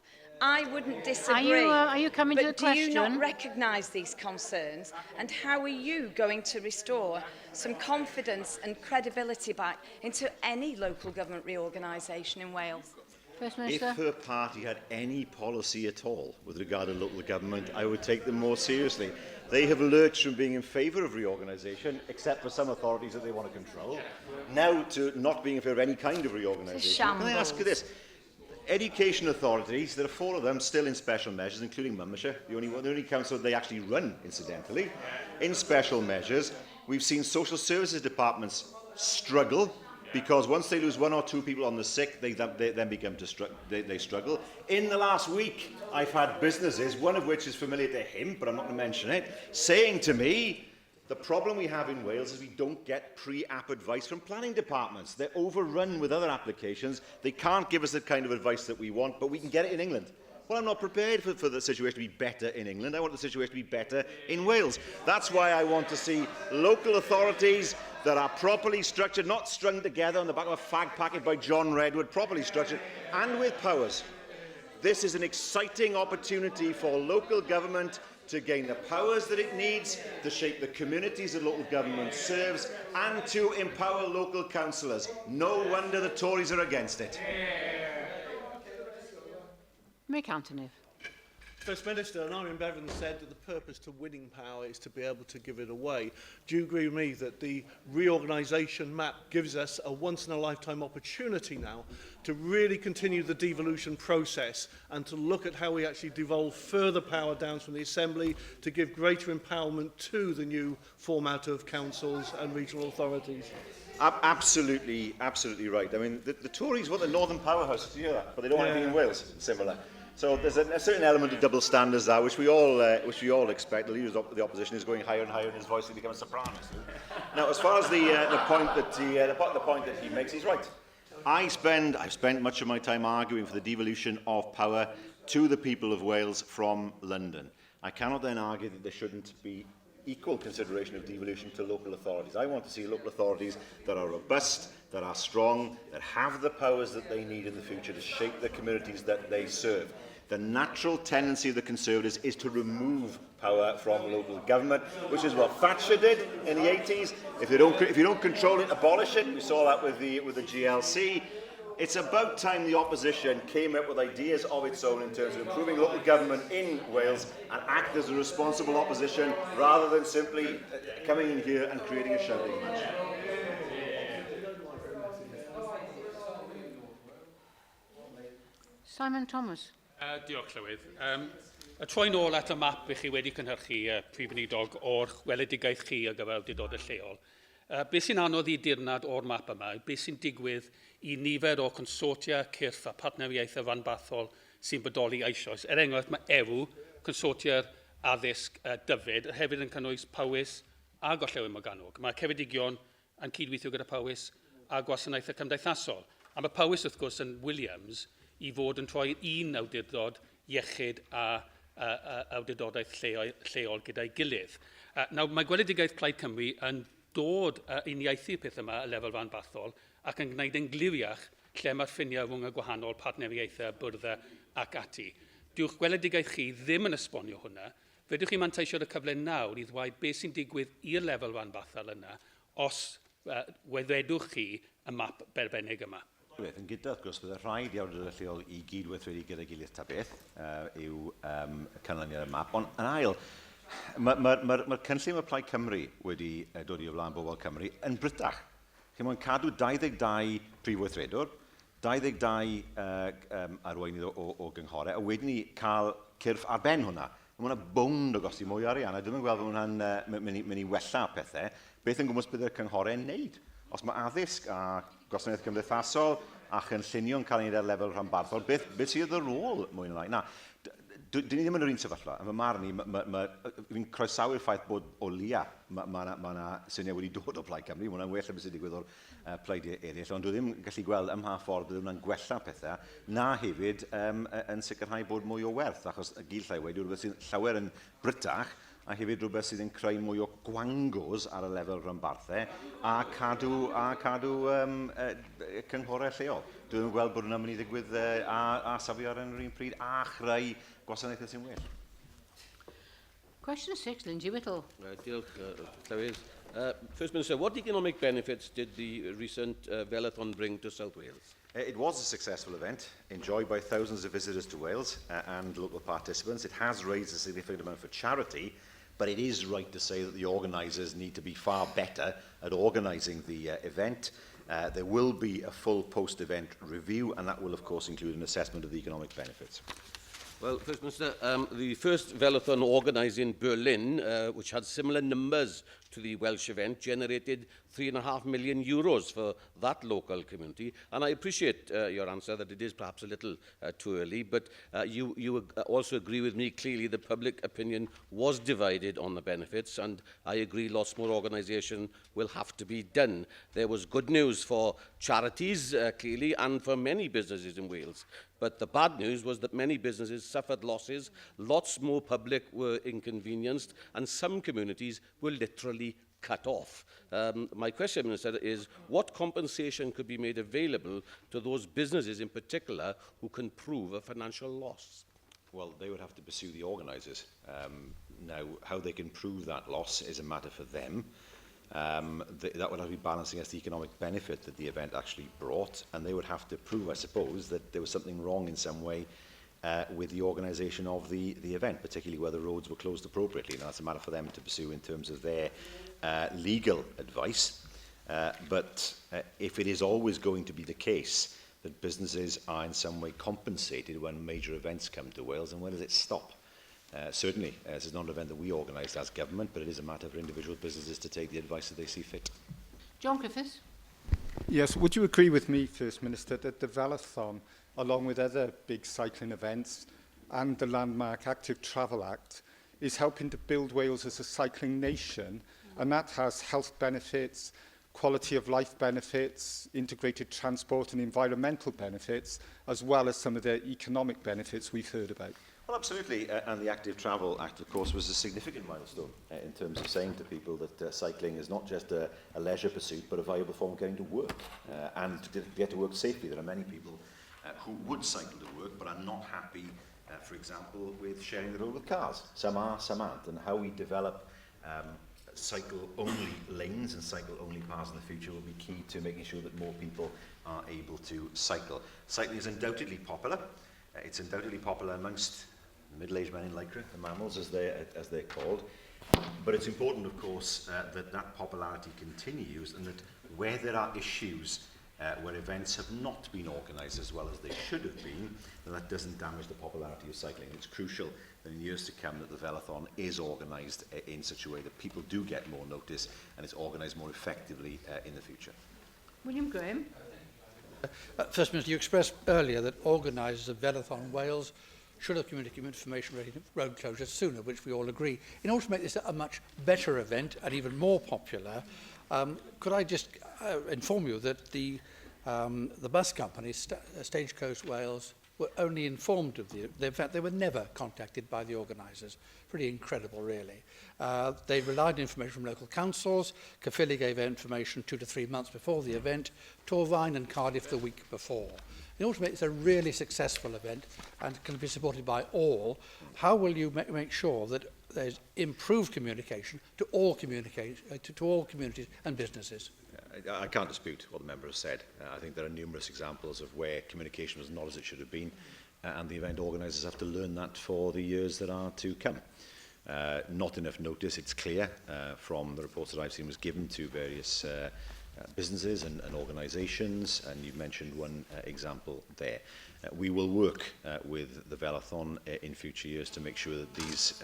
I wouldn't disagree. Are you coming to the question? Do you not recognise these concerns? And how are you going to restore some confidence and credibility back into any local government reorganisation in Wales? First Minister. If her party had any policy at all with regard to local government, I would take them more seriously. They have lurched from being in favour of reorganisation, except for some authorities that they want to control, now to not being in favour of any kind of reorganisation. Can I ask you this? Education authorities, there are 4 of them still in special measures, including Monmouthshire, the only council they actually run, incidentally, in special measures. We've seen social services departments struggle, because once they lose 1 or 2 people on the sick, they then begin to struggle. In the last week, I've had businesses, one of which is familiar to him, but I'm not going to mention it, saying to me, the problem we have in Wales is we don't get pre-app advice from planning departments. They're overrun with other applications. They can't give us the kind of advice that we want, but we can get it in England. Well, I'm not prepared for the situation to be better in England. I want the situation to be better in Wales. That's why I want to see local authorities that are properly structured, not strung together on the back of a fag packet by John Redwood, properly structured, and with powers. This is an exciting opportunity for local government to gain the powers that it needs, to shape the communities that local government serves, and to empower local councillors. No wonder the Tories are against it. Mick Antonev. First Minister, Anarian Bevan said that the purpose to winning power is to be able to give it away. Do you agree with me that the reorganisation map gives us a once-in-a-lifetime opportunity now to really continue the devolution process and to look at how we actually devolve further power down from the Assembly to give greater empowerment to the new format of councils and regional authorities? Absolutely right. I mean, the Tories want the Northern Powerhouse, do you hear that? But they don't want anything in Wales similar. So there's a certain element of double standards there, which we all expect. The leader of the opposition is going higher and higher in his voice to become a soprano. Now, as far as the point that he makes, he's right. I've spent much of my time arguing for the devolution of power to the people of Wales from London. I cannot then argue that there shouldn't be equal consideration of devolution to local authorities. I want to see local authorities that are robust, that are strong, that have the powers that they need in the future to shape the communities that they serve. The natural tendency of the Conservatives is to remove power from local government, which is what Thatcher did in the 80s. If you don't control it, abolish it. We saw that with the GLC. It's about time the opposition came up with ideas of its own in terms of improving local government in Wales and act as a responsible opposition rather than simply coming in here and creating a shouting match. Simon Thomas. Diolch, Llywydd. Y troi nôl at y map i chi wedi cynhyrchu Prif Weinidog o'r weledigaeth chi ar gyfer awdurdodau lleol. Beth sy'n anodd i dirnad o'r map yma, beth sy'n digwydd i nifer o consortia, cyrff a partneriaethau fanbathol sy'n bodoli eisoes. Enghraifft, mae EWU, consortia'r addysg Dyfed, hefyd yn cynnwys Powys a Gorllewin Morgannwg. Mae Ceredigion yn cydweithio gyda Powys a gwasanaethau cymdeithasol. A mae Powys, wrth gwrs, yn Williams i fod yn troi un awdurdod iechyd a awdurdodaeth lleol gyda'i gilydd. Nawr, mae gweledigaeth Plaid Cymru yn dod uniaethu'r peth yma y lefel fanbathol ac yn gwneud yn gliriach lle mae'r ffiniau rhwng y gwahanol partneriaethau, bwrdda ac ati. Dyw'ch gweledigaeth chi ddim yn esbonio hwnna. Fedrwch chi manteisio'r cyfle nawr i ddweud beth sy'n digwydd i'r lefel fanbathol yna os weddedwch chi y map berbennig yma. Yn gyda, wrth gwrs, bydd y rhaid i awdurdodau lleol i gydweithredu gyda gilydd ta beth yw canlyniad y map. Ond yn ail, mae'r cynllun y Plaid Cymru wedi dod i o flaen bobl Cymru yn brytach. Mae'n cadw 22 prif weithredwr, 22 arweinydd o gynghorau, a wedyn ni cael cyrff ar ben hwnna. Mae hwnna bwnd o gosti mwy arian, a dwi'n gweld bod hwnna'n mynd i wella pethau. Beth yn gwmwys bydd y cynghorau yn neud? Os mae addysg a gwasanaeth cymdeithasol a chynllunio'n cael ei wneud ar lefel rhanbarthol, beth sydd y rôl mwy na lai? Na, dyn ni ddim yn yr un sefyllfa. Yn fy marn ni, fi'n croesawu'r ffaith bod o lia mae yna syniad wedi dod o Plaid Cymru. Mae hwnna'n well am beth sydd wedi digwydd o'r plaidau eraill, ond dwi ddim yn gallu gweld ym mha ffordd bydd hwnna'n gwella pethau, na hefyd yn sicrhau bod mwy o werth, achos y gil llai wedi rhywbeth sy'n llawer yn brytach, a hefyd rhywbeth sydd yn creu mwy o gwangos ar y lefel rhanbarthau a cadw cynghorau lleol. Dwi'n gweld bod hwnna'n mynd i ddigwydd a safio ar yr un pryd a chreu gwasanaethau sy'n well. Question 6, Lindsay Whittle. Diolch, Llywydd. First Minister, what economic benefits did the recent Velathon bring to South Wales? It was a successful event, enjoyed by thousands of visitors to Wales and local participants. It has raised a significant amount for charity, but it is right to say that the organisers need to be far better at organising the event. There will be a full post-event review, and that will, of course, include an assessment of the economic benefits. Well, First Minister, the first Velathon organised in Berlin, which had similar numbers to the Welsh event, generated €3.5 million for that local community. And I appreciate your answer that it is perhaps a little too early, but you also agree with me clearly the public opinion was divided on the benefits, and I agree lots more organisation will have to be done. There was good news for charities, clearly, and for many businesses in Wales. But the bad news was that many businesses suffered losses, lots more public were inconvenienced, and some communities were literally cut off. My question, Minister, is what compensation could be made available to those businesses in particular who can prove a financial loss? Well, they would have to pursue the organisers. Now, how they can prove that loss is a matter for them. That would have to be balancing against the economic benefit that the event actually brought, and they would have to prove, I suppose, that there was something wrong in some way with the organisation of the event, particularly where the roads were closed appropriately. Now, that's a matter for them to pursue in terms of their legal advice. But if it is always going to be the case that businesses are in some way compensated when major events come to Wales, and when does it stop? Certainly, this is not an event that we organised as government, but it is a matter for individual businesses to take the advice that they see fit. John Griffiths. Yes, would you agree with me, First Minister, that the Velathon, along with other big cycling events and the landmark Active Travel Act, is helping to build Wales as a cycling nation, and that has health benefits, quality of life benefits, integrated transport and environmental benefits, as well as some of the economic benefits we've heard about? Well, absolutely. And the Active Travel Act, of course, was a significant milestone in terms of saying to people that cycling is not just a leisure pursuit, but a viable form of getting to work and to get to work safely. There are many people who would cycle to work, but are not happy, for example, with sharing the road with cars. Some are, some aren't. And how we develop cycle-only lanes and cycle-only paths in the future will be key to making sure that more people are able to cycle. Cycling is undoubtedly popular. It's undoubtedly popular amongst middle-aged men in lycra, the mammals as they're called. But it's important, of course, that popularity continues, and that where there are issues where events have not been organised as well as they should have been, that doesn't damage the popularity of cycling. It's crucial that in years to come that the Velathon is organised in such a way that people do get more notice and it's organised more effectively in the future. William Graham. First Minister, you expressed earlier that organisers of Velathon Wales should have communicated information relating to road closures sooner, which we all agree. In order to make this a much better event and even more popular, could I just inform you that the bus company, Stagecoach Wales, were only informed of the event. They were never contacted by the organisers. Pretty incredible, really. They relied on information from local councils. Caerphilly gave information 2 to 3 months before the event, Torfaen and Cardiff the week before. In order to make this a really successful event and can be supported by all, how will you make sure that there's improved communication to all communities and businesses? I can't dispute what the member has said. I think there are numerous examples of where communication was not as it should have been, and the event organisers have to learn that for the years that are to come. Not enough notice, it's clear, from the reports that I've seen was given to various businesses and organisations, and you've mentioned one example there. We will work with the Velathon in future years to make sure that these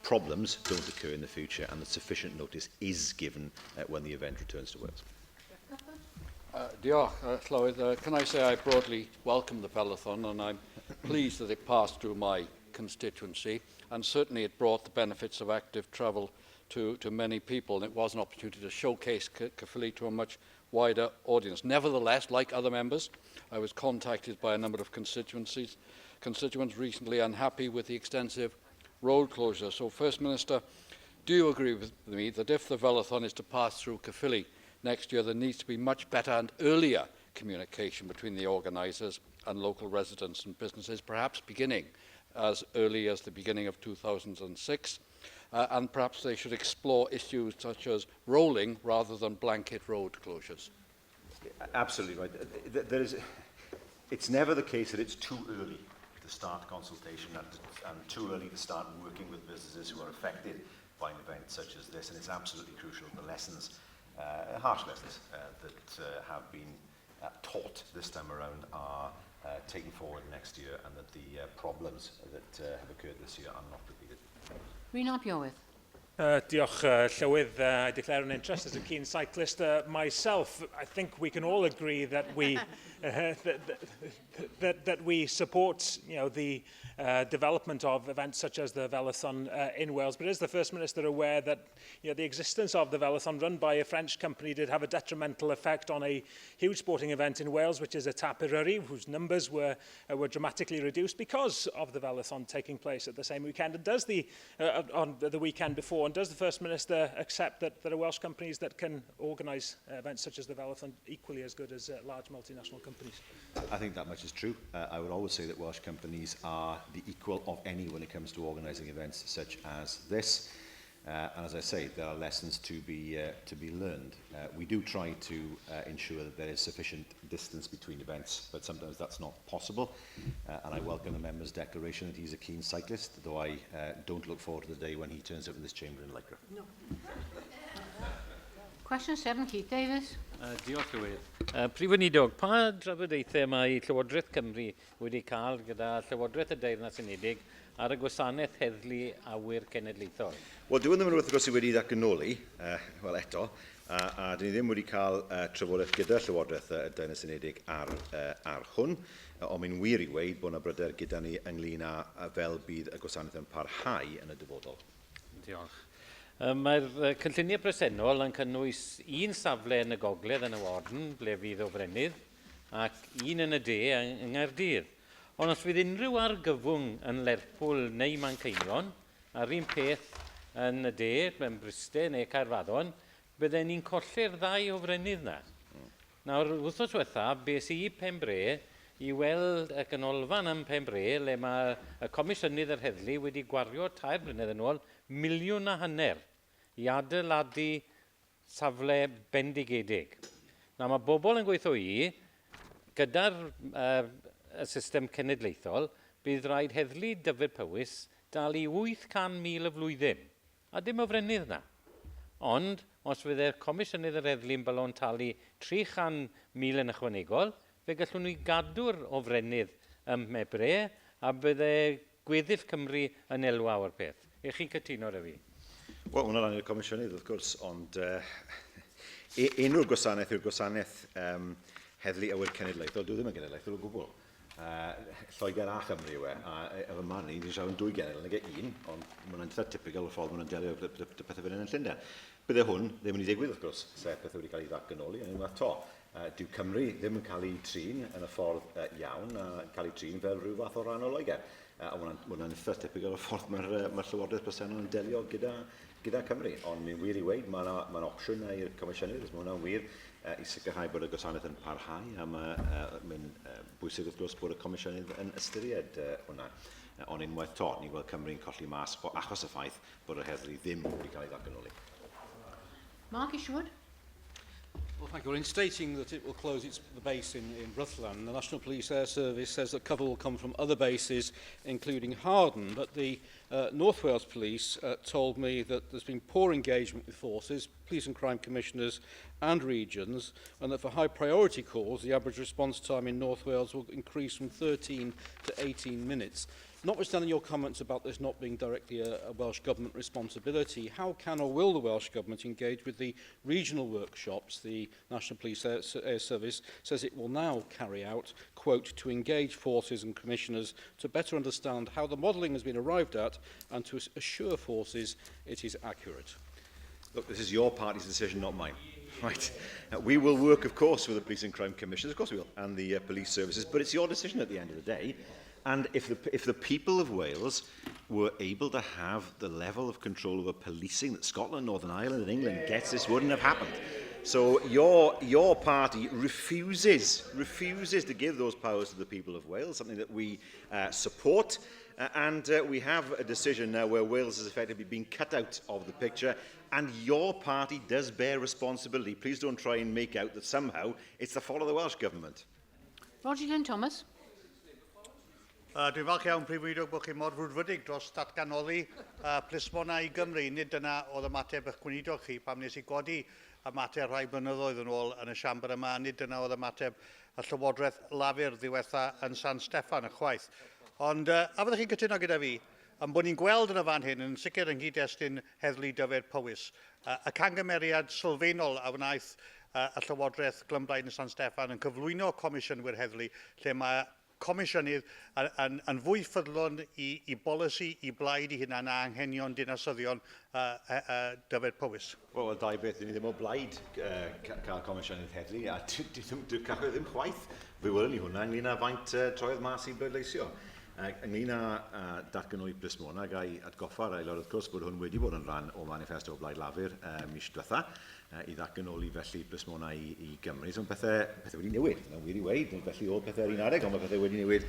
problems don't occur in the future and that sufficient notice is given when the event returns to Wales. Diolch, Llywydd. Can I say I broadly welcome the Velathon, and I'm pleased that it passed through my constituency, and certainly it brought the benefits of active travel to many people, and it was an opportunity to showcase Caerphilly to a much wider audience. Nevertheless, like other members, I was contacted by a number of constituents recently unhappy with the extensive road closure. So, First Minister, do you agree with me that if the Velathon is to pass through Caerphilly next year, there needs to be much better and earlier communication between the organisers and local residents and businesses, perhaps beginning as early as the beginning of 2006? and perhaps they should explore issues such as rolling rather than blanket road closures. Absolutely right. It's never the case that it's too early to start consultation and too early to start working with businesses who are affected by an event such as this, and it's absolutely crucial the lessons, harsh lessons that have been taught this time around are taken forward next year, and that the problems that have occurred this year are not repeated. Rhys Iorwerth. Diolch, Llywydd. I declare an interest as a keen cyclist myself. I think we can all agree that we that we support, the development of events such as the Velathon in Wales. But is the First Minister aware that the existence of the Velathon run by a French company did have a detrimental effect on a huge sporting event in Wales, which is a Tap Eryri, whose numbers were dramatically reduced because of the Velathon taking place at the same weekend? And does on the weekend before? And does the First Minister accept that there are Welsh companies that can organise events such as the Velathon equally as good as large multinational companies? I think that much is true. I would always say that Welsh companies are the equal of any when it comes to organising events such as this. And as I say, there are lessons to be learned. We do try to ensure that there is sufficient distance between events, but sometimes that's not possible. And I welcome the member's declaration that he's a keen cyclist, though I don't look forward to the day when he turns up in this chamber in Lycra. No. Question 7, Keith Davis. Diolch Llywydd. Prif Weinidog, pa drafodaethau mae Llywodraeth Cymru wedi cael gyda Llywodraeth y Deyrnas Unedig ar y gwasanaeth heddlu awyr cenedlaethol? Wel, dwi'n ddim yn rhywbeth wrth wedi datganoli, wel eto, a dyn ni ddim wedi cael trafodaeth gyda Llywodraeth y Deyrnas Unedig ar hwn, ond mi'n wir i weid bod yna bryder gyda ni ynglyn â fel bydd y gwasanaeth yn parhau yn y dyfodol. Diolch. Mae'r cynlluniau presennol yn cynnwys un safle yn y gogledd yn y Warden, ble fydd o Frenydd, ac un yn y de yng Nghaerdydd. Ond os fydd unrhyw argyfwng yn Lerpwl neu Manceinion, a'r un peth yn y de, mewn Bryste neu Caerfaddon, bydden ni'n colli'r ddau o Frenydd na. Nawr, wythnos diwetha, bes i Penbre i weld y ganolfan yn Penbre, le mae y Comisiynydd yr Heddlu wedi gwario 2 blynedd yn ôl £1.5 miliwn i adeiladu safle bendigedig. Nawr, mae bobl yn gweithio gyda'r system cenedlaethol, bydd rhaid heddlu Dyfed Powys dal i 800,000 y flwyddyn, a dim o Frenydd na. Ond, os fydde'r Comisiynydd yr Heddlu yn balon talu 300,000 yn ychwanegol, fe gallwn ni gadw'r o Frenydd ym Mebre, a bydde Gweddill Cymru yn elwa o'r peth. Ych chi'n cytuno ar y fi? Wel, hwnna'n rhan i'r Comisiynydd, wrth gwrs, ond unrhyw gwasanaeth yw'r gwasanaeth heddlu awyr cenedlaethol, dwi ddim yn genedlaethol o gwbl. Lloegr a Chymru yw a efo man ni, ni'n siarad yn 2 genedl nag un, ond mae'n eitha typical o ffordd mae'n delio pethau fan hyn yn Llundain. Bydde hwn ddim yn ei ddigwydd, wrth gwrs, sef pethau wedi cael ei ddatganoli, yn unwaith to. Dyw Cymru ddim yn cael ei trin yn y ffordd iawn, a cael ei trin fel rhyw fath o ran o Loegr. A hwnna'n eitha typical o ffordd mae'r Llywodraeth presennol yn delio gyda Cymru. Ond mi'n wir i weid, mae'n opsiwn i'r Comisiynydd, mae hwnna'n wir i sicrhau bod y gwasanaeth yn parhau, a mae'n bwysig wrth gwrs bod y Comisiynydd yn ystyried hwnna. Ond unwaith to, ni'n gweld Cymru'n colli mas achos y ffaith bod yr heddlu ddim wedi cael ei ddatganoli. Mark Isherwood. Well, thank you. Well, in stating that it will close the base in Rutland, the National Police Air Service says that cover will come from other bases, including Harden. But the North Wales Police told me that there's been poor engagement with forces, police and crime commissioners and regions, and that for high priority calls, the average response time in North Wales will increase from 13 to 18 minutes. Notwithstanding your comments about this not being directly a Welsh Government responsibility, how can or will the Welsh Government engage with the regional workshops the National Police Air Service says it will now carry out, quote, to engage forces and commissioners to better understand how the modelling has been arrived at and to assure forces it is accurate? Look, this is your party's decision, not mine. Right. We will work, of course, with the police and crime commissioners, of course we will, and the police services, but it's your decision at the end of the day. And if the people of Wales were able to have the level of control over policing that Scotland, Northern Ireland and England gets, this wouldn't have happened. So your party refuses to give those powers to the people of Wales, something that we support. We have a decision now where Wales has effectively been cut out of the picture, and your party does bear responsibility. Please don't try and make out that somehow it's the fault of the Welsh Government. Roger Glyn Thomas. Dwi'n falch iawn, Prif Weinidog, bod chi mor frwdfrydig dros datganoli plismona i Gymru. Nid dyna oedd ymateb eich gweinidog chi pam nes i godi y mater rhai blynyddoedd yn ôl yn y siambr yma. Nid dyna oedd ymateb y Llywodraeth Lafur ddiwetha yn San Steffan y chwaith. Ond a fyddwch chi'n cytuno gyda fi, am bod ni'n gweld yn y fan hyn, yn sicr yng nghyd-destun heddlu Dyfed Powys, y cangymeriad sylfaenol a wnaeth y Llywodraeth Glymblaid yn San Steffan yn cyflwyno Comisiynwyr Heddlu, lle mae Comisiynydd yn fwy ffyddlon i bolisi, i blaid i hynna na anghenion dinasyddion Dyfed Powys. Wel, dau beth, ni ddim o blaid cael Comisiynydd Heddlu, a dwi'n cael ddim chwaith. Fe wylwn ni hwnna ynglyn â faint troedd mas i bleidleisio. Ynglyn â datganoli plismona, gai atgoffa'r aelod wrth gwrs bod hwn wedi bod yn rhan o manifesto o Blaid Lafur mis diwetha i ddatganoli felly plismona i Gymru. So pethau wedi newid, yna wir i weid, felly oedd pethau ar un adeg, ond mae pethau wedi newid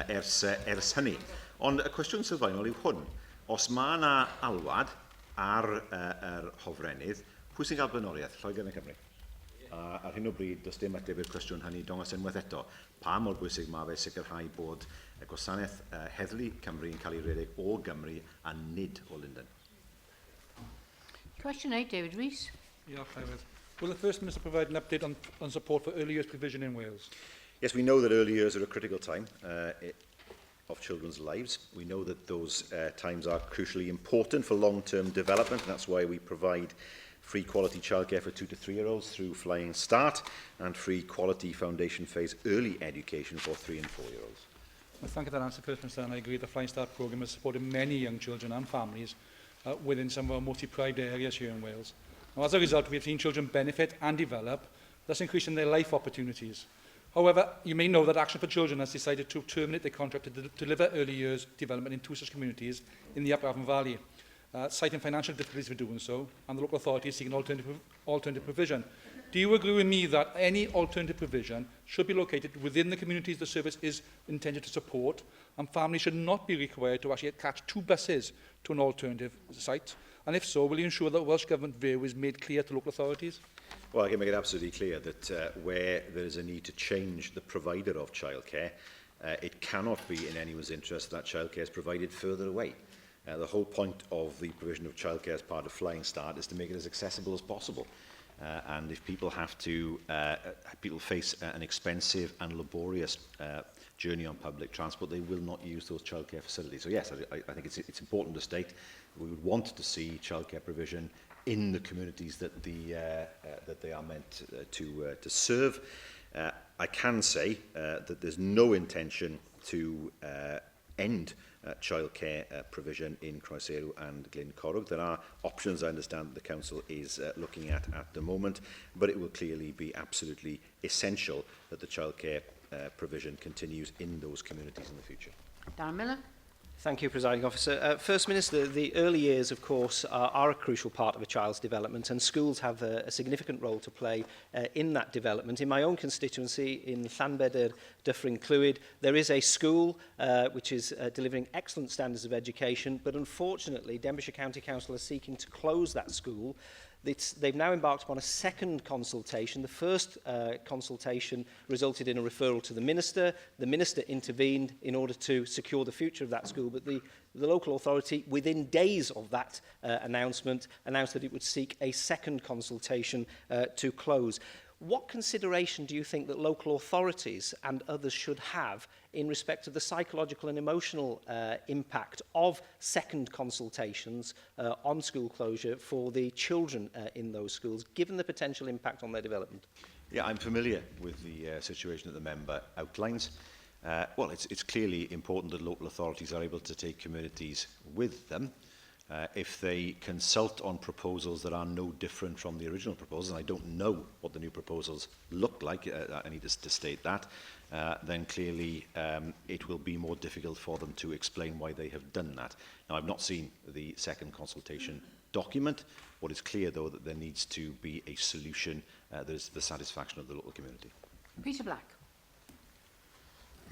ers hynny. Ond y cwestiwn sylfaenol yw hwn. Os mae yna alwad ar yr hofrennydd, pwy sy'n cael blaenoriaeth? Lloegr yn Cymru. Ar hyn o bryd, does dim ateb i'r cwestiwn hynny dongos unwaith eto. Pa mor bwysig mae fe sicrhau bod y gwasanaeth heddlu Cymru yn cael ei redeg o Gymru a nid o Lundain? Question 8, David Rees. Will the First Minister provide an update on support for early years provision in Wales? Yes, we know that early years are a critical time of children's lives. We know that those times are crucially important for long-term development, and that's why we provide free quality childcare for 2 to 3-year-olds through Flying Start and free quality foundation phase early education for 3 and 4-year-olds. Well, thank you for that answer, First Minister, and I agree the Flying Start programme has supported many young children and families within some of our most deprived areas here in Wales. Now, as a result, we have seen children benefit and develop, thus increasing their life opportunities. However, you may know that Action for Children has decided to terminate their contract to deliver early years development in 2 such communities in the Upper Avon Valley, citing financial difficulties for doing so, and the local authority is seeking alternative provision. Do you agree with me that any alternative provision should be located within the communities the service is intended to support, and families should not be required to actually catch 2 buses to an alternative site? And if so, will you ensure that Welsh Government view is made clear to local authorities? Well, I can make it absolutely clear that where there is a need to change the provider of childcare, it cannot be in anyone's interest that childcare is provided further away. The whole point of the provision of childcare as part of Flying Start is to make it as accessible as possible. And if people have to, people face an expensive and laborious journey on public transport, they will not use those childcare facilities. So yes, I think it's important to state we would want to see childcare provision in the communities that that they are meant to serve. I can say that there's no intention to end childcare provision in Croesero and Glencorrwg. There are options, I understand, that the Council is looking at the moment, but it will clearly be absolutely essential that the childcare provision continues in those communities in the future. Darren Miller. Thank you, Presiding Officer. First Minister, the early years, of course, are a crucial part of a child's development, and schools have a significant role to play in that development. In my own constituency, in Llanbedr, Dyffryn Clwyd, there is a school which is delivering excellent standards of education, but unfortunately, Denbighshire County Council are seeking to close that school. They've now embarked upon a second consultation. The first consultation resulted in a referral to the Minister. The Minister intervened in order to secure the future of that school, but the local authority, within days of that announcement, announced that it would seek a second consultation to close. What consideration do you think that local authorities and others should have in respect of the psychological and emotional impact of second consultations on school closure for the children in those schools, given the potential impact on their development? Yeah, I'm familiar with the situation that the member outlines. Well, it's clearly important that local authorities are able to take communities with them. If they consult on proposals that are no different from the original proposals, and I don't know what the new proposals look like, I need to state that, then clearly it will be more difficult for them to explain why they have done that. Now, I've not seen the second consultation document. What is clear, though, that there needs to be a solution that is the satisfaction of the local community. Peter Black.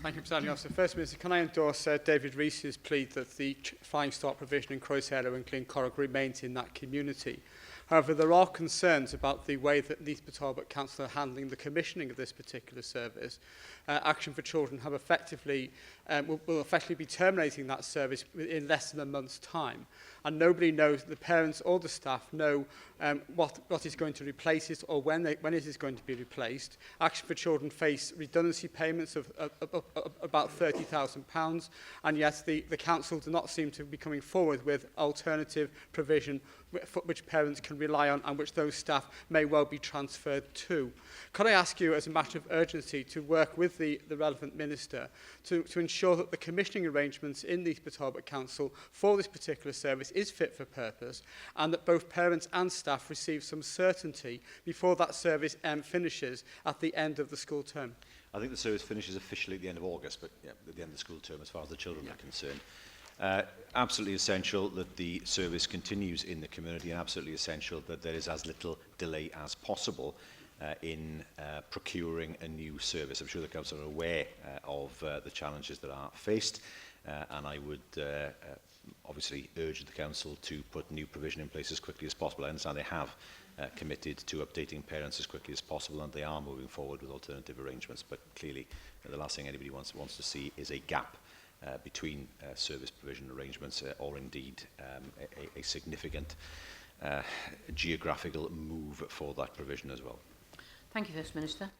Thank you, Presiding Officer. First Minister, can I endorse David Rees's plea that the Flying Start provision in Croesero and Glencorrog remains in that community? However, there are concerns about the way that Neath Talbot Council are handling the commissioning of this particular service. Action for Children have will effectively be terminating that service in less than a month's time. And nobody knows, the parents or the staff know what is going to replace it or when it is going to be replaced. Action for Children face redundancy payments of about £30,000, and yet the council do not seem to be coming forward with alternative provision which parents can rely on and which those staff may well be transferred to. Could I ask you, as a matter of urgency, to work with the relevant minister to ensure that the commissioning arrangements in the Talbot Council for this particular service is fit for purpose, and that both parents and staff receive some certainty before that service finishes at the end of the school term? I think the service finishes officially at the end of August, but yeah, at the end of the school term as far as the children are concerned. Absolutely essential that the service continues in the community, and absolutely essential that there is as little delay as possible in procuring a new service. I'm sure the Council are aware of the challenges that are faced, and I would obviously urge the Council to put new provision in place as quickly as possible. I understand they have committed to updating parents as quickly as possible, and they are moving forward with alternative arrangements, but clearly the last thing anybody wants to see is a gap between service provision arrangements or indeed a significant geographical move for that provision as well. Thank you, First Minister.